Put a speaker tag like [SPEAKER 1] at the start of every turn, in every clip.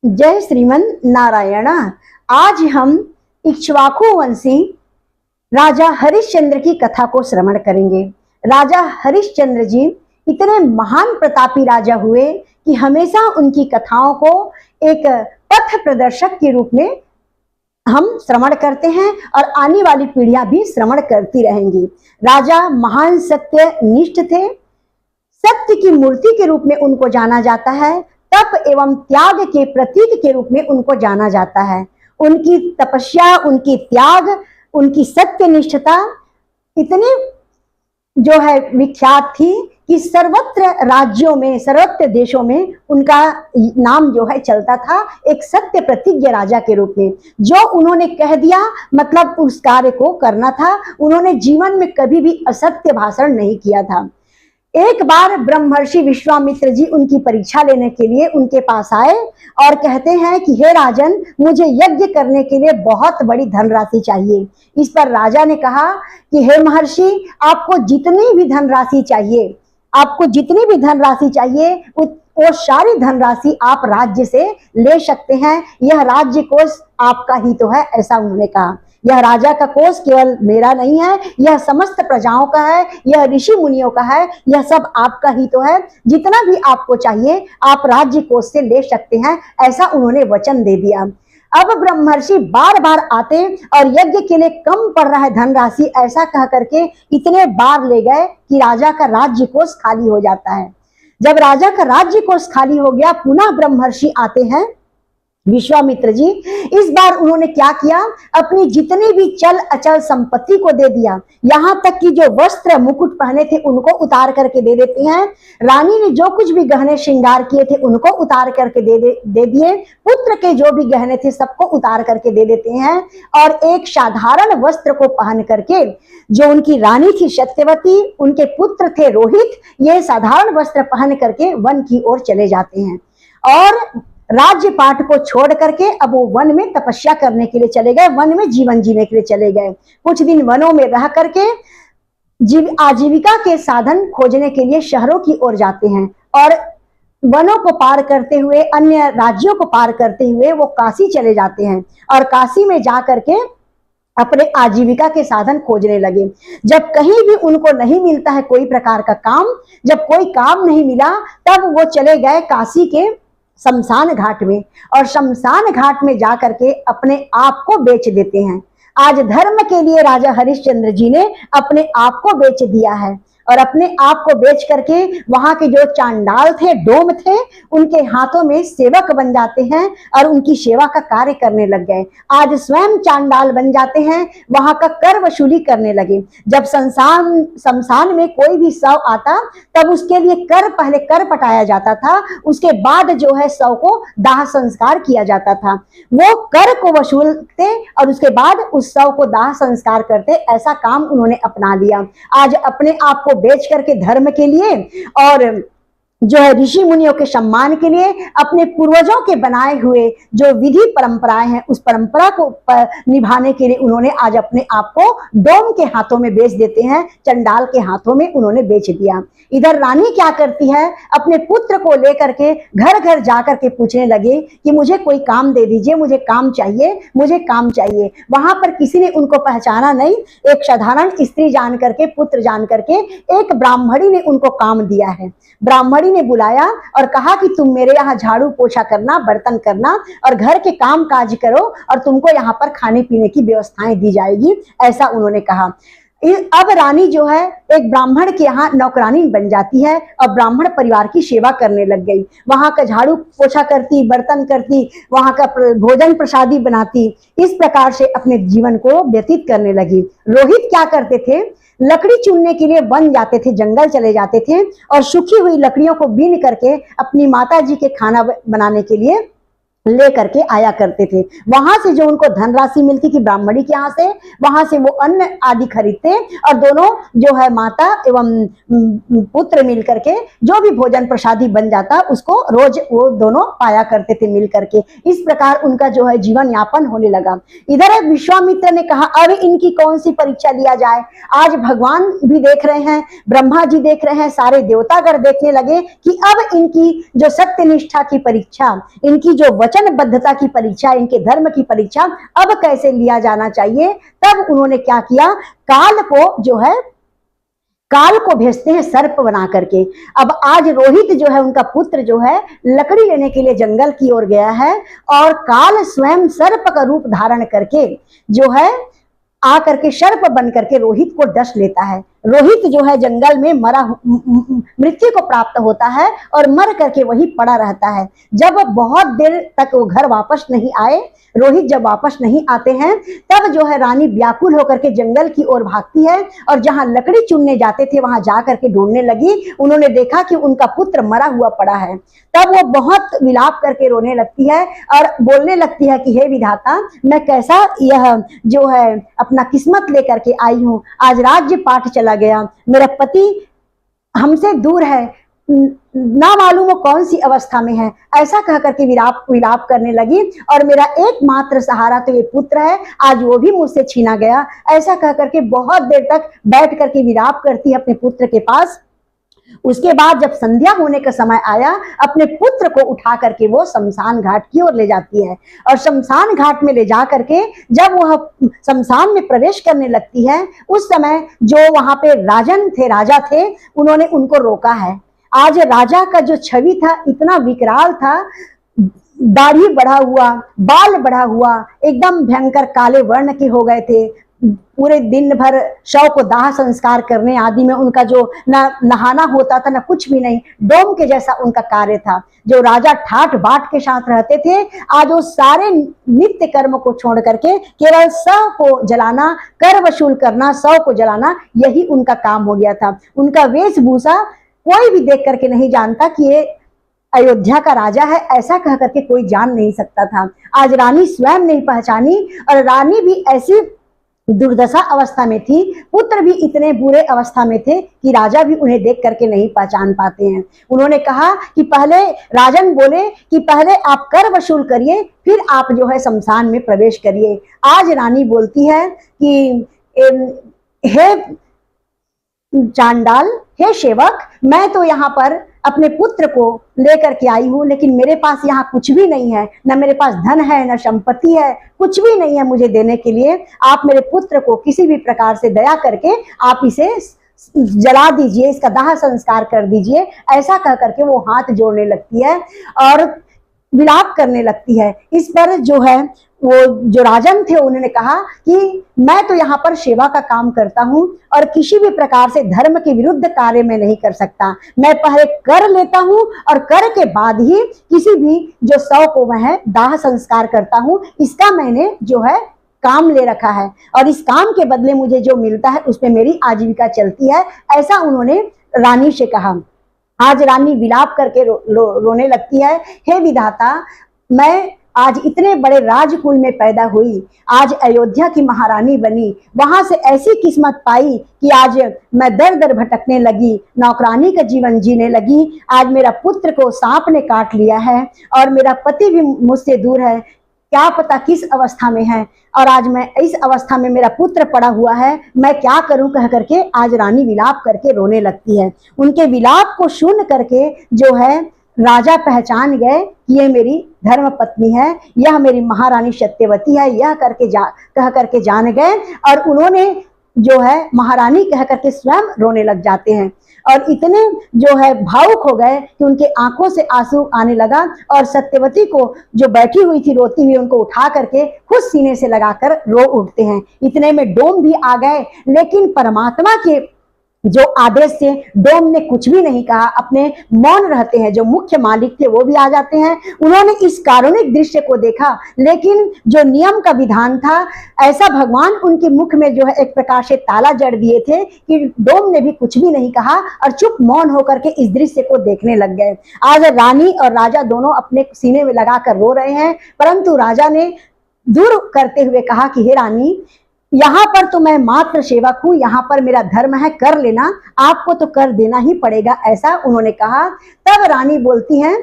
[SPEAKER 1] जय श्रीमन नारायण। आज हम इक्ष्वाकु वंशी राजा हरिश्चंद्र की कथा को श्रवण करेंगे। राजा हरिश्चंद्र जी इतने महान प्रतापी राजा हुए कि हमेशा उनकी कथाओं को एक पथ प्रदर्शक के रूप में हम श्रवण करते हैं और आने वाली पीढ़ियां भी श्रवण करती रहेंगी। राजा महान सत्य निष्ठ थे। सत्य की मूर्ति के रूप में उनको जाना जाता है। तप एवं त्याग के प्रतीक के रूप में उनको जाना जाता है। उनकी तपस्या, उनकी त्याग, उनकी सत्यनिष्ठता इतनी जो है विख्यात थी कि सर्वत्र राज्यों में, सर्वत्र देशों में उनका नाम जो है चलता था एक सत्य प्रतिज्ञ राजा के रूप में। जो उन्होंने कह दिया मतलब उस कार्य को करना था। उन्होंने जीवन में कभी भी असत्य भाषण नहीं किया था। एक बार ब्रह्मर्षि विश्वामित्र जी उनकी परीक्षा लेने के लिए उनके पास आए और कहते हैं कि हे राजन, मुझे यज्ञ करने के लिए बहुत बड़ी धनराशि चाहिए। इस पर राजा ने कहा कि हे महर्षि, आपको जितनी भी धनराशि चाहिए, आपको जितनी भी धनराशि चाहिए वो सारी धनराशि आप राज्य से ले सकते हैं। यह राज्य कोष आपका ही तो है, ऐसा उन्होंने कहा। यह राजा का कोष केवल मेरा नहीं है, यह समस्त प्रजाओं का है, यह ऋषि मुनियों का है, यह सब आपका ही तो है। जितना भी आपको चाहिए आप राज्य कोष से ले सकते हैं, ऐसा उन्होंने वचन दे दिया। अब ब्रह्मर्षि बार बार आते और यज्ञ के लिए कम पड़ रहा है धनराशि, ऐसा कह करके इतने बार ले गए कि राजा का राज्य कोष खाली हो जाता है। जब राजा का राज्य कोष खाली हो गया, पुनः ब्रह्मर्षि आते हैं विश्वामित्र जी। इस बार उन्होंने क्या किया, अपनी जितनी भी चल अचल संपत्ति को दे दिया। यहाँ तक कि जो वस्त्र मुकुट पहने थे उनको उतार करके दे देते हैं। रानी ने जो कुछ भी गहने श्रृंगार किए थे उनको उतार करके दे दिए। पुत्र के जो भी गहने थे सबको उतार करके दे देते हैं और एक साधारण वस्त्र को पहन करके, जो उनकी रानी थी सत्यवती, उनके पुत्र थे रोहित, ये साधारण वस्त्र पहन करके वन की ओर चले जाते हैं और राज्य पाठ को छोड़ करके अब वो वन में तपस्या करने के लिए चले गए, वन में जीवन जीने के लिए चले गए। कुछ दिन वनों में रह करके आजीविका के साधन खोजने के लिए शहरों की ओर जाते हैं और वनों को पार करते हुए, अन्य राज्यों को पार करते हुए वो काशी चले जाते हैं और काशी में जा करके अपने आजीविका के साधन खोजने लगे। जब कहीं भी उनको नहीं मिलता है कोई प्रकार का काम, जब कोई काम नहीं मिला, तब वो चले गए काशी के शमशान घाट में और शमशान घाट में जाकर के अपने आप को बेच देते हैं। आज धर्म के लिए राजा हरिश्चंद्र जी ने अपने आप को बेच दिया है और अपने आप को बेच करके वहां के जो चांडाल थे, डोम थे, उनके हाथों में सेवक बन जाते हैं और उनकी सेवा का कार्य करने लग गए। आज स्वयं चांडाल बन जाते हैं, वहां का कर वसूली करने लगे। जब शमशान में कोई भी शव आता तब उसके लिए पहले कर पटाया जाता था, उसके बाद जो है शव को दाह संस्कार किया जाता था। वो कर को वसूलते और उसके बाद उस शव को दाह संस्कार करते, ऐसा काम उन्होंने अपना लिया। आज अपने आप को बेच करके धर्म के लिए और जो है ऋषि मुनियों के सम्मान के लिए, अपने पूर्वजों के बनाए हुए जो विधि परंपराएं हैं उस परंपरा को निभाने के लिए उन्होंने आज अपने आप को डोम के हाथों में बेच देते हैं, चंडाल के हाथों में उन्होंने बेच दिया। इधर रानी क्या करती है, अपने पुत्र को लेकर के घर घर जाकर के पूछने लगे कि मुझे कोई काम दे दीजिए, मुझे काम चाहिए, मुझे काम चाहिए। वहां पर किसी ने उनको पहचाना नहीं। एक साधारण स्त्री जान करके, पुत्र जान करके एक ब्राह्मणी ने उनको काम दिया है। ब्राह्मणी ने बुलाया और कहा कि तुम मेरे यहाँ झाड़ू पोछा करना, बर्तन करना और घर के काम काज करो और तुमको यहाँ पर खाने पीने की व्यवस्थाएं दी जाएगी, ऐसा उन्होंने कहा। अब रानी जो है एक ब्राह्मण के यहाँ नौकरानी बन जाती है और ब्राह्मण परिवार की सेवा करने लग गई। वहां का झाड़ू पोछा करती, बर्तन करती, वहां का भोजन प्रसादी बनाती, इस प्रकार से अपने जीवन को व्यतीत करने लगी। रोहित क्या करते थे, लकड़ी चुनने के लिए वन जाते थे, जंगल चले जाते थे और सूखी हुई लकड़ियों को बीन करके अपनी माता जी के खाना बनाने के लिए ले करके आया करते थे। वहां से जो उनको धनराशि मिलती थी ब्राह्मणी के यहाँ से, वहां से वो अन्न आदि खरीदते और दोनों जो है माता एवं पुत्र मिल करके जो भी भोजन प्रसादी बन जाता उसको रोज वो दोनों पाया करते थे मिल करके। इस प्रकार उनका जो है जीवन यापन होने लगा। इधर विश्वामित्र ने कहा अब इनकी कौन सी परीक्षा लिया जाए। आज भगवान भी देख रहे हैं, ब्रह्मा जी देख रहे हैं, सारे देवतागण देखने लगे कि अब इनकी जो सत्यनिष्ठा की परीक्षा, इनकी जो वचनबद्धता की परीक्षा, इनके धर्म की परीक्षा अब कैसे लिया जाना चाहिए। तब उन्होंने क्या किया, काल को भेजते हैं सर्प बना करके। अब आज रोहित जो है, उनका पुत्र जो है, लकड़ी लेने के लिए जंगल की ओर गया है और काल स्वयं सर्प का रूप धारण करके जो है आकर के सर्प बन करके रोहित को डस लेता है। रोहित जो है जंगल में मृत्यु को प्राप्त होता है और मर करके वही पड़ा रहता है। जब बहुत देर तक वो घर वापस नहीं आए, रोहित जब वापस नहीं आते हैं, तब जो है रानी व्याकुल होकर के जंगल की ओर भागती है और जहां लकड़ी चुनने जाते थे वहां जा करके ढूंढने लगी। उन्होंने देखा कि उनका पुत्र मरा हुआ पड़ा है। तब वो बहुत विलाप करके रोने लगती है और बोलने लगती है कि हे विधाता, मैं कैसा यह जो है अपना किस्मत लेकर के आई हूँ। आज राज्य पाठ चला गया, मेरा पति हमसे दूर है, ना मालूम वो कौन सी अवस्था में है। ऐसा कह करके विलाप करने लगी और मेरा एकमात्र सहारा तो ये पुत्र है, आज वो भी मुझसे छीना गया। ऐसा कह करके बहुत देर तक बैठ करके विलाप करती है अपने पुत्र के पास। उसके बाद जब संध्या होने का समय आया, अपने पुत्र को उठा करके वो शमशान घाट की ओर ले जाती है और शमशान घाट में ले जा करके जब वह शमशान में प्रवेश करने लगती है, उस समय जो वहां पे राजा थे, उन्होंने उनको रोका है। आज राजा का जो छवि था इतना विकराल था, दाढ़ी बढ़ा हुआ, बाल बढ़ा हुआ, एकदम भयंकर काले वर्ण के हो गए थे। पूरे दिन भर शव को दाह संस्कार करने आदि में उनका जो ना नहाना होता था ना कुछ भी नहीं, डोम के जैसा उनका कार्य था। जो राजा ठाट बाट के साथ रहते थे, आज वो सारे नित्य कर्म को छोड़ करके केवल शव को जलाना, कर वसूल करना, शव को जलाना, यही उनका काम हो गया था। उनका वेशभूषा कोई भी देख करके नहीं जानता कि ये अयोध्या का राजा है, ऐसा कह करके कोई जान नहीं सकता था। आज रानी स्वयं नहीं पहचानी और रानी भी ऐसी दुर्दशा अवस्था में थी, पुत्र भी इतने बुरे अवस्था में थे कि राजा भी उन्हें देख करके नहीं पहचान पाते हैं। उन्होंने कहा कि पहले, राजन बोले कि पहले आप कर वसूल करिए, फिर आप जो है शमशान में प्रवेश करिए। आज रानी बोलती है कि हे चांडाल, हे सेवक, मैं तो यहाँ पर अपने पुत्र को लेकर के आई हूँ, लेकिन मेरे पास यहाँ कुछ भी नहीं है, न मेरे पास धन है, न संपत्ति है, कुछ भी नहीं है मुझे देने के लिए। आप मेरे पुत्र को किसी भी प्रकार से दया करके आप इसे जला दीजिए, इसका दाह संस्कार कर दीजिए। ऐसा कह करके वो हाथ जोड़ने लगती है और विलाप करने लगती है। इस पर जो है वो जो राजन थे, उन्होंने कहा कि मैं तो यहाँ पर सेवा का काम करता हूँ और किसी भी प्रकार से धर्म के विरुद्ध कार्य में नहीं कर सकता। मैं पहले कर लेता हूँ और कर के बाद ही किसी भी जो शव को वह दाह संस्कार करता हूँ। इसका मैंने जो है काम ले रखा है और इस काम के बदले मुझे जो मिलता है उसमें मेरी आजीविका चलती है। ऐसा उन्होंने रानी से कहा। आज रानी विलाप करके रोने लगती है, हे विधाता, मैं आज इतने बड़े राजकुल में पैदा हुई, आज अयोध्या की महारानी बनी, वहां से ऐसी किस्मत पाई कि आज मैं दर दर भटकने लगी, नौकरानी का जीवन जीने लगी। आज मेरा पुत्र को सांप ने काट लिया है और मेरा पति भी मुझसे दूर है, क्या पता किस अवस्था में है, और आज मैं इस अवस्था में मेरा पुत्र पड़ा हुआ है, मैं क्या करूं कह करके आज रानी विलाप करके रोने लगती है। उनके विलाप को सुन करके जो है राजा पहचान गए कि ये मेरी धर्म पत्नी है, यह मेरी महारानी सत्यवती है, यह कह करके जान गए और उन्होंने जो है महारानी कह करके स्वयं रोने लग जाते हैं और इतने जो है भावुक हो गए कि उनके आंखों से आंसू आने लगा और सत्यवती को जो बैठी हुई थी रोती हुई, उनको उठा करके खुद सीने से लगाकर रो उठते हैं। इतने में डोम भी आ गए, लेकिन परमात्मा के जो आदेश से डोम ने कुछ भी नहीं कहा, अपने मौन रहते हैं। जो मुख्य मालिक थे वो भी आ जाते हैं। उन्होंने इस कारुणिक दृश्य को देखा, लेकिन जो नियम का विधान था, ऐसा भगवान उनके मुख में जो है एक प्रकार से ताला जड़ दिए थे कि डोम ने भी कुछ भी नहीं कहा और चुप मौन होकर के इस दृश्य को देखने लग गए। आज रानी और राजा दोनों अपने सीने में लगाकर रो रहे हैं, परंतु राजा ने दूर करते हुए कहा कि हे रानी, यहाँ पर तो मैं मात्र सेवक हूँ, यहाँ पर मेरा धर्म है, कर लेना, आपको तो कर देना ही पड़ेगा, ऐसा उन्होंने कहा। तब रानी बोलती हैं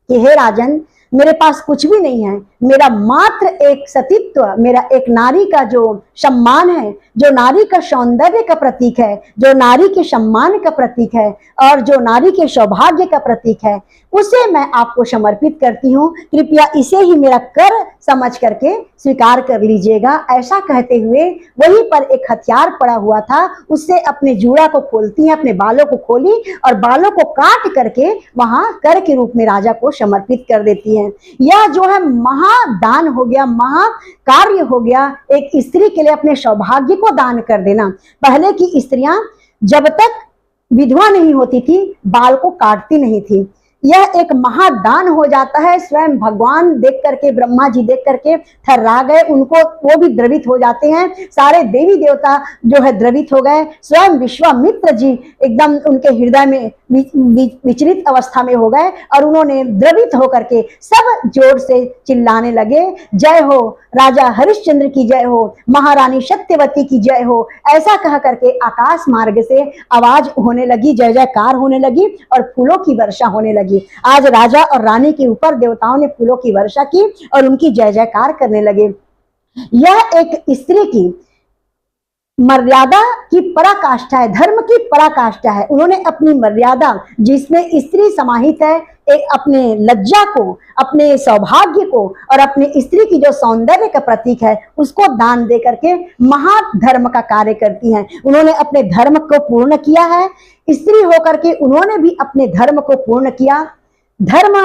[SPEAKER 1] कि हे राजन, मेरे पास कुछ भी नहीं है, मेरा मात्र एक सतीत्व, मेरा एक नारी का जो सम्मान है, जो नारी का सौंदर्य का प्रतीक है, जो नारी के सम्मान का प्रतीक है और जो नारी के सौभाग्य का प्रतीक है, उसे मैं आपको समर्पित करती हूँ। कृपया इसे ही मेरा कर समझ करके स्वीकार कर लीजिएगा। ऐसा कहते हुए वहीं पर एक हथियार पड़ा हुआ था, उससे अपने जूड़ा को खोलती है, अपने बालों को खोली और बालों को काट करके वहां कर के रूप में राजा को समर्पित कर देती है। यह जो है महादान हो गया, महा कार्य हो गया एक स्त्री के लिए अपने सौभाग्य को दान कर देना। पहले की स्त्रियां जब तक विधवा नहीं होती थी बाल को काटती नहीं थी। यह एक महादान हो जाता है। स्वयं भगवान देख करके, ब्रह्मा जी देख करके थर्रा गए, उनको वो भी द्रवित हो जाते हैं। सारे देवी देवता जो है द्रवित हो गए। स्वयं विश्वामित्र जी एकदम उनके हृदय में विचलित अवस्था में हो गए और उन्होंने द्रवित होकर के सब जोर से चिल्लाने लगे, जय हो राजा हरिश्चंद्र की जय हो, महारानी सत्यवती की जय हो। ऐसा कह करके आकाश मार्ग से आवाज होने लगी, जय जयकार होने लगी और फूलों की वर्षा होने लगी। आज राजा और रानी के ऊपर देवताओं ने फूलों की वर्षा की और उनकी जय जयकार करने लगे। यह एक स्त्री की मर्यादा की पराकाष्ठा है, धर्म की पराकाष्ठा है। उन्होंने अपनी मर्यादा जिसमें स्त्री समाहित है, एक अपने लज्जा को, अपने सौभाग्य को और अपने स्त्री की जो सौंदर्य का प्रतीक है उसको दान दे करके महाधर्म का कार्य करती हैं। उन्होंने अपने धर्म को पूर्ण किया है। स्त्री होकर के उन्होंने भी अपने धर्म को पूर्ण किया। धर्म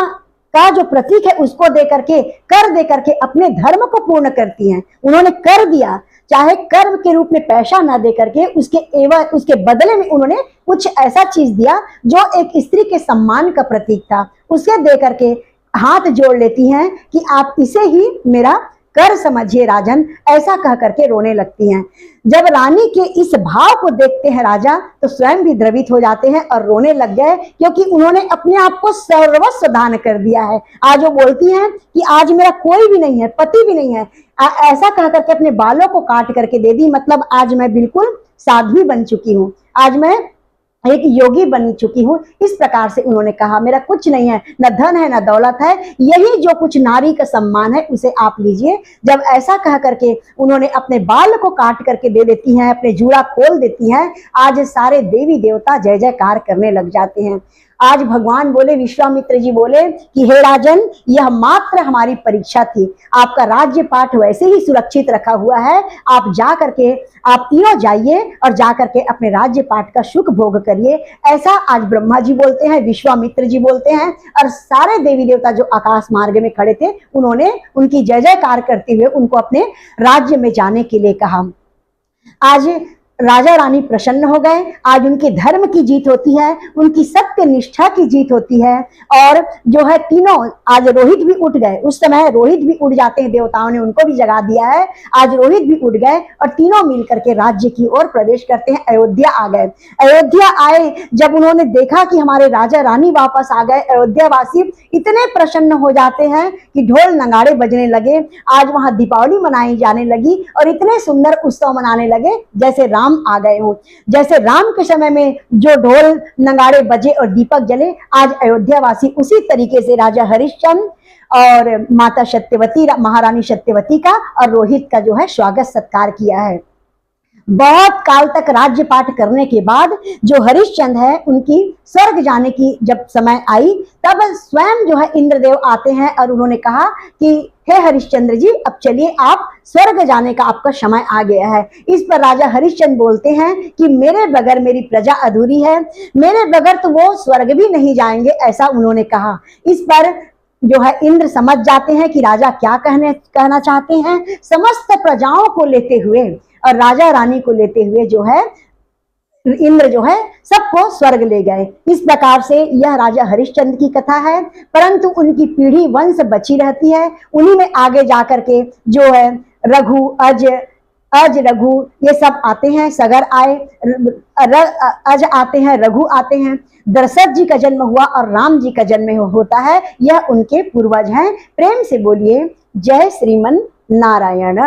[SPEAKER 1] का जो प्रतीक है उसको दे करके, कर दे करके अपने धर्म को पूर्ण करती हैं। उन्होंने कर दिया, चाहे कर्म के रूप में पैसा ना दे करके उसके बदले में उन्होंने कुछ ऐसा चीज दिया जो एक स्त्री के सम्मान का प्रतीक था, उसे दे करके हाथ जोड़ लेती हैं कि आप इसे ही मेरा कर समझिए राजन। ऐसा कह करके रोने लगती हैं। जब रानी के इस भाव को देखते हैं राजा तो स्वयं भी द्रवित हो जाते हैं और रोने लग गए, क्योंकि उन्होंने अपने आप को सर्वस्व दान कर दिया है। आज वो बोलती हैं कि आज मेरा कोई भी नहीं है, पति भी नहीं है, ऐसा कह करके अपने बालों को काट करके दे दी। मतलब आज मैं बिल्कुल साध्वी बन चुकी हूँ, आज मैं एक योगी बन चुकी हूँ। इस प्रकार से उन्होंने कहा मेरा कुछ नहीं है, न धन है न दौलत है, यही जो कुछ नारी का सम्मान है उसे आप लीजिए। जब ऐसा कह करके उन्होंने अपने बाल को काट करके दे देती हैं, अपने जूड़ा खोल देती हैं, आज सारे देवी देवता जय जयकार करने लग जाते हैं। आज भगवान बोले, विश्वामित्र जी बोले कि हे राजन, यह मात्र हमारी परीक्षा थी, आपका राज्य पाठ वैसे ही सुरक्षित रखा हुआ है। आप जा करके, आप तीनों जाइए और जा करके अपने राज्य पाठ का सुख भोग करिए। ऐसा आज ब्रह्मा जी बोलते हैं, विश्वामित्र जी बोलते हैं और सारे देवी देवता जो आकाश मार्ग में खड़े थे उन्होंने उनकी जय जयकार करते हुए उनको अपने राज्य में जाने के लिए कहा। आज राजा रानी प्रसन्न हो गए। आज उनके धर्म की जीत होती है, उनकी सत्य निष्ठा की जीत होती है। और जो है तीनों, आज रोहित भी उठ गए, उस समय रोहित भी उड़ जाते हैं, देवताओं ने उनको भी जगा दिया है। आज रोहित भी उठ गए और तीनों मिलकर के राज्य की ओर प्रवेश करते हैं। अयोध्या आ गए। अयोध्या आए, जब उन्होंने देखा कि हमारे राजा रानी वापस आ गए, अयोध्या वासी इतने प्रसन्न हो जाते हैं कि ढोल नगाड़े बजने लगे। आज वहां दीपावली मनाई जाने लगी और इतने सुंदर उत्सव मनाने लगे जैसे राम आ गए हो। जैसे राम के समय में जो ढोल नगाड़े बजे और दीपक जले, आज अयोध्या वासी उसी तरीके से राजा हरिश्चंद्र और माता सत्यवती, महारानी सत्यवती का और रोहित का जो है स्वागत सत्कार किया है। बहुत काल तक राज्य पाठ करने के बाद जो हरिश्चंद्र है उनकी स्वर्ग जाने की जब समय आई, तब स्वयं जो है इंद्रदेव आते हैं और उन्होंने कहा कि हे हरिश्चंद्र जी, अब चलिए, आप स्वर्ग जाने का आपका समय आ गया है। इस पर राजा हरिश्चंद्र बोलते हैं कि मेरे बगैर मेरी प्रजा अधूरी है, मेरे बगैर तो वो स्वर्ग भी नहीं जाएंगे, ऐसा उन्होंने कहा। इस पर जो है इंद्र समझ जाते हैं कि राजा क्या कहना चाहते हैं। समस्त प्रजाओं को लेते हुए और राजा रानी को लेते हुए जो है इंद्र जो है सबको स्वर्ग ले गए। इस प्रकार से यह राजा हरिश्चंद्र की कथा है, परंतु उनकी पीढ़ी वंश बची रहती है। उन्हीं में आगे जाकर के जो है रघु, अज रघु ये सब आते हैं। सगर आए, अज आते हैं, रघु आते हैं। दशरथ जी का जन्म हुआ और राम जी का जन्म होता है, यह उनके पूर्वज हैं। प्रेम से बोलिए जय श्रीमन नारायण।